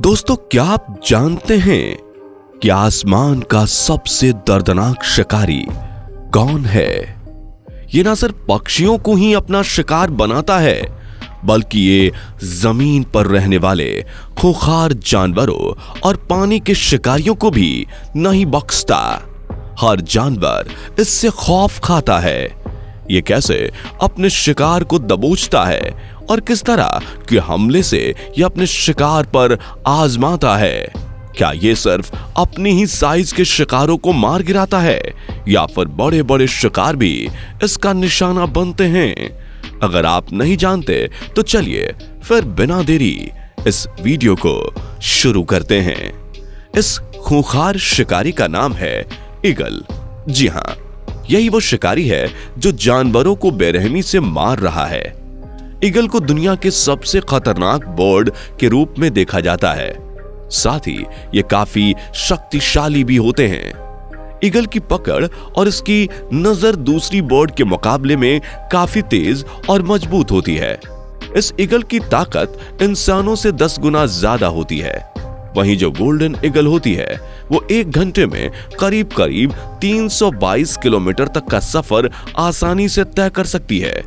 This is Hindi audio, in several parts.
दोस्तों, क्या आप जानते हैं कि आसमान का सबसे दर्दनाक शिकारी कौन है? ये ना सिर्फ पक्षियों को ही अपना शिकार बनाता है, बल्कि ये जमीन पर रहने वाले खूंखार जानवरों और पानी के शिकारियों को भी नहीं बख्शता। हर जानवर इससे खौफ खाता है। ये कैसे अपने शिकार को दबोचता है और किस तरह के हमले से ये अपने शिकार पर आजमाता है। क्या ये सिर्फ अपनी ही साइज के शिकारों को मार गिराता है या फिर बड़े बड़े शिकार भी इसका निशाना बनते हैं? अगर आप नहीं जानते तो चलिए फिर बिना देरी इस वीडियो को शुरू करते हैं। इस खूंखार शिकारी का नाम है ईगल। जी हां, यही वो शिकारी है जो जानवरों को बेरहमी से मार रहा है। ईगल को दुनिया के सबसे खतरनाक बर्ड के रूप में देखा जाता है। साथ ही ये काफी शक्तिशाली भी होते हैं। ईगल की पकड़ और इसकी नजर दूसरी बर्ड के मुकाबले में काफी तेज और मजबूत होती है। इस ईगल की ताकत इंसानों से 10 गुना ज्यादा होती है। वहीं जो गोल्डन ईगल होती है वो 1 घंटे में करीब 322 किलोमीटर तक का सफर आसानी से तय कर सकती है।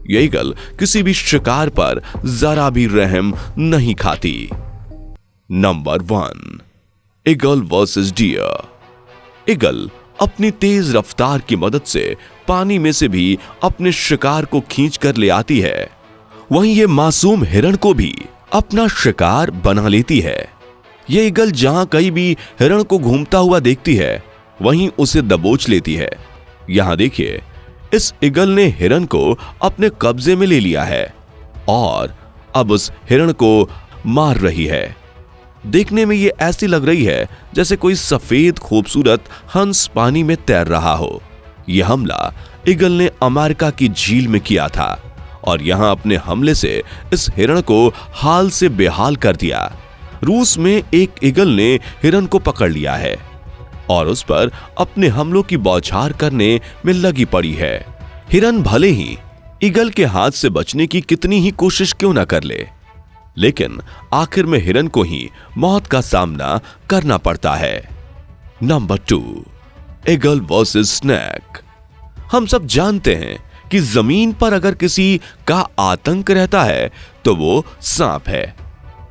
यह ईगल किसी भी शिकार पर जरा भी रहम नहीं खाती। Number 1, eagle versus deer. Eagle अपनी तेज रफ्तार की मदद से पानी में से भी अपने शिकार को खींच कर ले आती है। वहीं ये मासूम हिरण को भी अपना शिकार बना लेती है। ये ईगल जहां कहीं भी हिरण को घूमता हुआ देखती है, वहीं उसे दबोच लेती है। यहां देखिए, इस ईगल ने हिरण को अपने कब्जे में ले लिया है और अब उस हिरण को मार रही है। देखने में ये ऐसी लग रही है जैसे कोई सफेद खूबसूरत हंस पानी में तैर रहा हो। यह हमला ईगल ने अमेरिका की झील में किया था और यहां अपने हमले से इस हिरण को हाल से बेहाल कर दिया। रूस में एक ईगल ने हिरण को पकड़ लिया है और उस पर अपने हमलों की बौछार करने में लगी पड़ी है। हिरण भले ही ईगल के हाथ से बचने की कितनी ही कोशिश क्यों ना कर ले, लेकिन आखिर में हिरण को ही मौत का सामना करना पड़ता है। Number 2, eagle versus snake. हम सब जानते हैं कि जमीन पर अगर किसी का आतंक रहता है तो वो सांप है,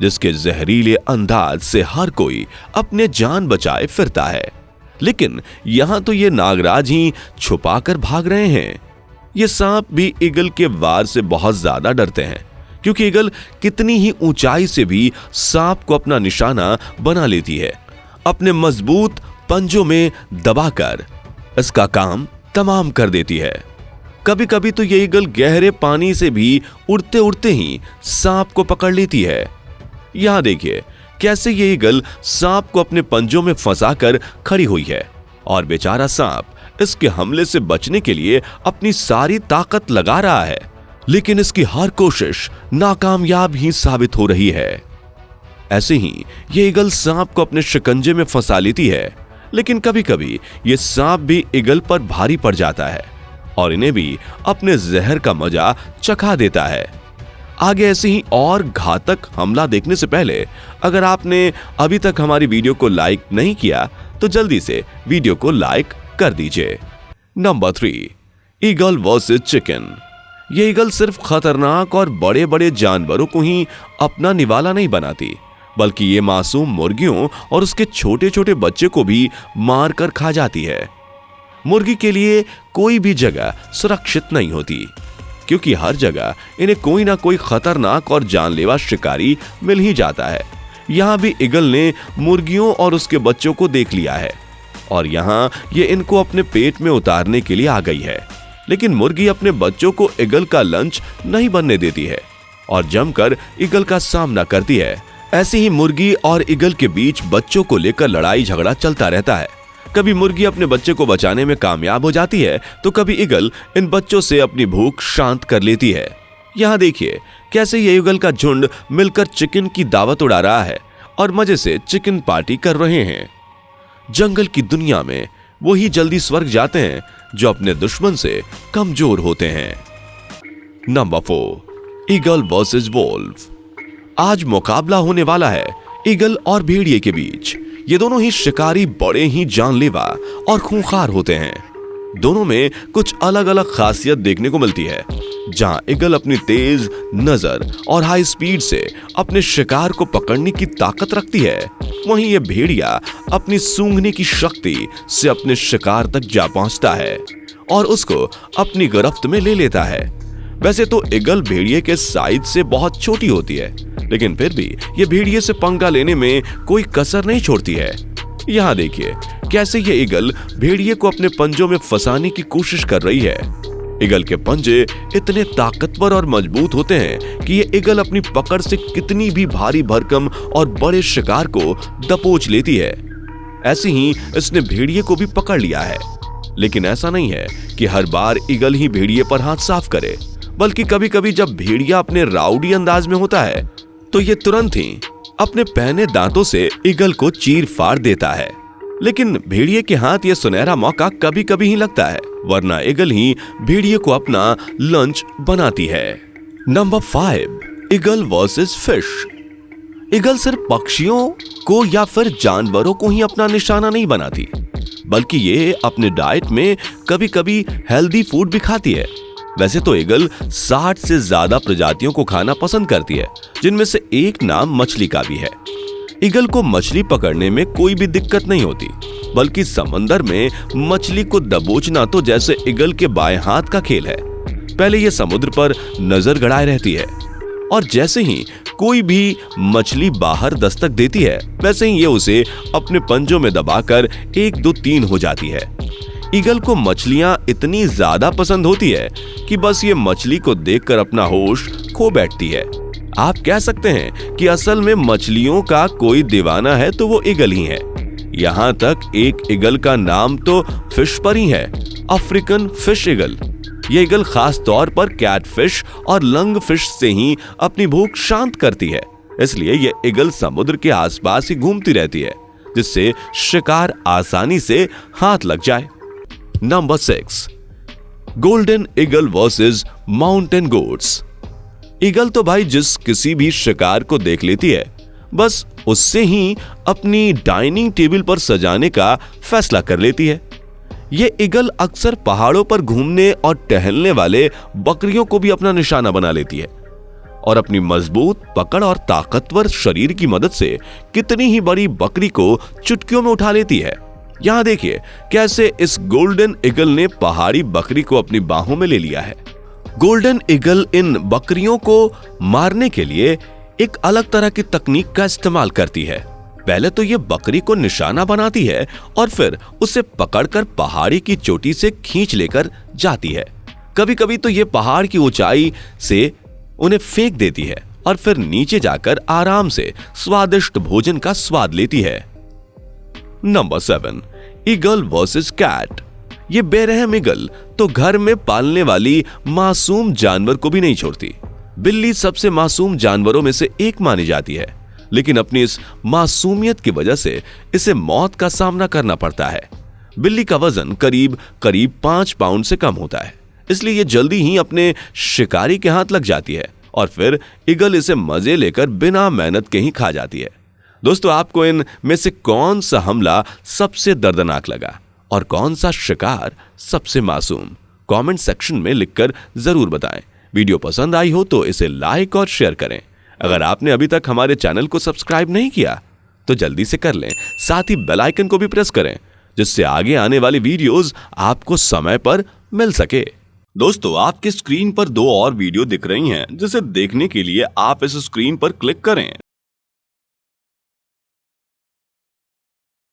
जिसके जहरीले अंदाज से हर कोई अपने जान बचाए फिरता है। लेकिन यहां तो ये नागराज ही छुपाकर भाग रहे हैं। ये सांप भी ईगल के वार से बहुत ज्यादा डरते हैं, क्योंकि ईगल कितनी ही ऊंचाई से भी सांप को अपना निशाना बना लेती है। अपने मजबूत पंजों में दबाकर इसका काम तमाम कर देती है। कभी कभी तो ये ईगल गहरे पानी से भी उड़ते उड़ते ही सांप को पकड़ लेती है। यहां देखिए कैसे ये ईगल सांप को अपने पंजों में फंसाकर खड़ी हुई है और बेचारा सांप इसके हमले से बचने के लिए अपनी सारी ताकत लगा रहा है, लेकिन इसकी हर कोशिश नाकामयाब ही साबित हो रही है। ऐसे ही ये ईगल सांप को अपने शिकंजे में फंसा लेती है, लेकिन कभी कभी ये सांप भी ईगल पर भारी पड़ जाता है और इन्हें भी अपने जहर का मजा चखा देता है। आगे ऐसे ही और घातक हमला देखने से पहले अगर आपने अभी तक हमारी वीडियो को लाइक नहीं किया तो जल्दी से वीडियो को लाइक कर दीजिए। Number 3, eagle versus chicken. ये ईगल सिर्फ खतरनाक और बड़े बड़े जानवरों को ही अपना निवाला नहीं बनाती, बल्कि ये मासूम मुर्गियों और उसके छोटे छोटे बच्चे को भी मार कर खा जाती है। मुर्गी के लिए कोई भी जगह सुरक्षित नहीं होती, क्योंकि हर जगह इन्हें कोई ना कोई खतरनाक और जानलेवा शिकारी मिल ही जाता है। यहां भी ईगल ने मुर्गियों और उसके बच्चों को देख लिया है और यहां ये इनको अपने पेट में उतारने के लिए आ गई है। लेकिन मुर्गी अपने बच्चों को ईगल का लंच नहीं बनने देती है और जमकर ईगल का सामना करती है। ऐसे ही मुर्गी और ईगल के बीच बच्चों को लेकर लड़ाई झगड़ा चलता रहता है। कभी मुर्गी अपने बच्चे को बचाने में कामयाब हो जाती है तो कभी ईगल इन बच्चों से अपनी भूख शांत कर लेती है। यहां देखिए कैसे ये ईगल का झुंड मिलकर चिकन की दावत उड़ा रहा है और मजे से चिकन पार्टी कर रहे हैं। जंगल की दुनिया में वो ही जल्दी स्वर्ग जाते हैं जो अपने दुश्मन से कमजोर होते हैं। Number 4, eagle versus wolf. आज मुकाबला होने वाला है ईगल और भेड़िए के बीच। ये दोनों ही शिकारी बड़े ही जानलेवा और खूंखार होते हैं। दोनों में कुछ अलग अलग खासियत देखने को मिलती है। जहां ईगल अपनी तेज नजर और हाई स्पीड से अपने शिकार को पकड़ने की ताकत रखती है, वहीं ये भेड़िया अपनी सूंघने की शक्ति से अपने शिकार तक जा पहुंचता है और उसको अपनी गिरफ्त में ले लेता है। वैसे तो ईगल भेड़िए के साइज से बहुत छोटी होती है, लेकिन फिर भी ये भेड़िए से पंगा लेने में कोई कसर नहीं छोड़ती है। यहाँ देखिए कैसे ये ईगल भेड़िए को अपने पंजों में फंसाने की कोशिश कर रही है। ईगल के पंजे इतने ताकतवर और मजबूत होते हैं कि ये ईगल अपनी पकड़ से कितनी भी भारी भरकम और बड़े शिकार को दबोच लेती है। ऐसे ही इसने भेड़िए को भी पकड़ लिया है। लेकिन ऐसा नहीं है कि हर बार ईगल ही भेड़िए पर हाथ साफ करे, बल्कि कभी कभी जब भेड़िया अपने राउडी अंदाज में होता है तो ये तुरंत ही अपने पहने दांतों से ईगल को चीर फाड़ देता है। लेकिन भेड़िए के हाथ ये सुनहरा मौका कभी कभी ही लगता है, वरना ईगल ही भेड़िए को अपना लंच बनाती है। Number 5, eagle versus fish. Eagle सिर्फ पक्षियों को या फिर जानवरों को ही अपना निशाना नहीं बनाती, बल्कि ये अपने डाइट में कभी कभी हेल्दी फूड भी खाती है। वैसे तो ईगल 60 से ज्यादा प्रजातियों को खाना पसंद करती है, जिनमें से एक नाम मछली का भी है। ईगल को मछली पकड़ने में कोई भी दिक्कत नहीं होती, बल्कि समंदर में मछली को दबोचना तो जैसे ईगल के बाएं हाथ का खेल है। पहले ये समुद्र पर नजर गड़ाए रहती है और जैसे ही कोई भी मछली बाहर दस्तक देती है, वैसे ही ये उसे अपने पंजों में दबाकर 1 2 3 हो जाती है। ईगल को मछलियां इतनी ज्यादा पसंद होती है कि बस ये मछली को देखकर अपना होश खो बैठती है। आप कह सकते हैं कि असल में मछलियों का कोई दीवाना है तो वो ईगल ही है। यहाँ तक एक ईगल का नाम तो फिश पर ही है, अफ्रीकन फिश ईगल। ये ईगल खास तौर पर कैटफिश और लंग फिश से ही अपनी भूख शांत करती है। इसलिए ये ईगल समुद्र के आसपास ही घूमती रहती है, जिससे शिकार आसानी से हाथ लग जाए। Number 6, golden eagle versus mountain goats. Eagle तो भाई जिस किसी भी शिकार को देख लेती है, बस उससे ही अपनी डाइनिंग टेबल पर सजाने का फैसला कर लेती है। ये ईगल अक्सर पहाड़ों पर घूमने और टहलने वाले बकरियों को भी अपना निशाना बना लेती है और अपनी मजबूत पकड़ और ताकतवर शरीर की मदद से कितनी ही बड़ी बकरी को चुटकियों में उठा लेती है। यहाँ देखिए कैसे इस गोल्डन ईगल ने पहाड़ी बकरी को अपनी बाहों में ले लिया है। गोल्डन ईगल इन बकरियों को मारने के लिए एक अलग तरह की तकनीक का इस्तेमाल करती है। पहले तो ये बकरी को निशाना बनाती है और फिर उसे पकड़कर पहाड़ी की चोटी से खींच लेकर जाती है। कभी कभी तो ये पहाड़ की ऊंचाई से उन्हें फेंक देती है और फिर नीचे जाकर आराम से स्वादिष्ट भोजन का स्वाद लेती है। Number 7, eagle versus cat. ये बेरहम ईगल तो घर में पालने वाली मासूम जानवर को भी नहीं छोड़ती। बिल्ली सबसे मासूम जानवरों में से एक मानी जाती है, लेकिन अपनी इस मासूमियत की वजह से इसे मौत का सामना करना पड़ता है। बिल्ली का वजन करीब 5 पाउंड से कम होता है, इसलिए ये जल्दी ही अपने शिकारी के हाथ लग जाती है और फिर ईगल इसे मजे लेकर बिना मेहनत के ही खा जाती है। दोस्तों, आपको इन में से कौन सा हमला सबसे दर्दनाक लगा और कौन सा शिकार सबसे मासूम? कमेंट सेक्शन में लिखकर जरूर बताएं। वीडियो पसंद आई हो तो इसे लाइक और शेयर करें। अगर आपने अभी तक हमारे चैनल को सब्सक्राइब नहीं किया तो जल्दी से कर लें, साथ ही बेल आइकन को भी प्रेस करें, जिससे आगे आने वाली वीडियोस आपको समय पर मिल सके। दोस्तों, आपके स्क्रीन पर 2 और वीडियो दिख रही हैं, जिसे देखने के लिए आप इस स्क्रीन पर क्लिक करें।